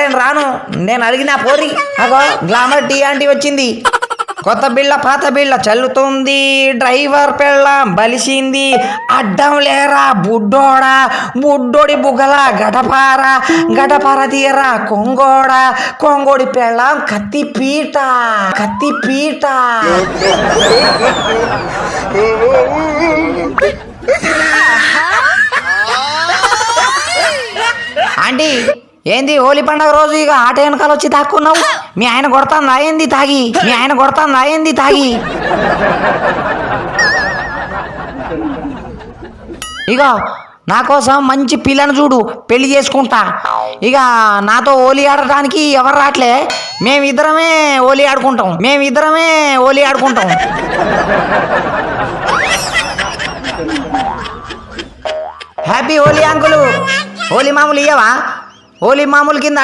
నేను రాను, నేను అడిగినా పోరి. అగో గ్లామర్ టీ ఆంటీ వచ్చింది. కొత్త బిళ్ళ పాత బిళ్ళ చల్లుతుంది, డ్రైవర్ పెళ్ళం బలిసింది, అడ్డం లేరా బుడ్డోడా, బుడ్డోడి బుగల గడపార, గడపార తీయరా కొంగోడ, కొంగోడి పెళ్ళం కత్తిపీట, కత్తిపీట. ఆంటీ ఏంది హోలీ పండుగ రోజు ఇక ఆట వెనకాల వచ్చి తాక్కున్నావు? మీ ఆయన కొడతాందా ఏంది తాగి? మీ ఆయన కొడతాందా ఏంది తాగి? ఇక నా కోసం మంచి పిల్లను చూడు, పెళ్లి చేసుకుంటా. ఇక నాతో హోలీ ఆడటానికి ఎవరు రాట్లే, మేమిద్దరమే హోలీ ఆడుకుంటాం, మేమిద్దరమే హోలీ ఆడుకుంటాం. Happy Holi uncle. హోలీ మామూలు ఇయ్యవా? హోలీ మామూలు కింద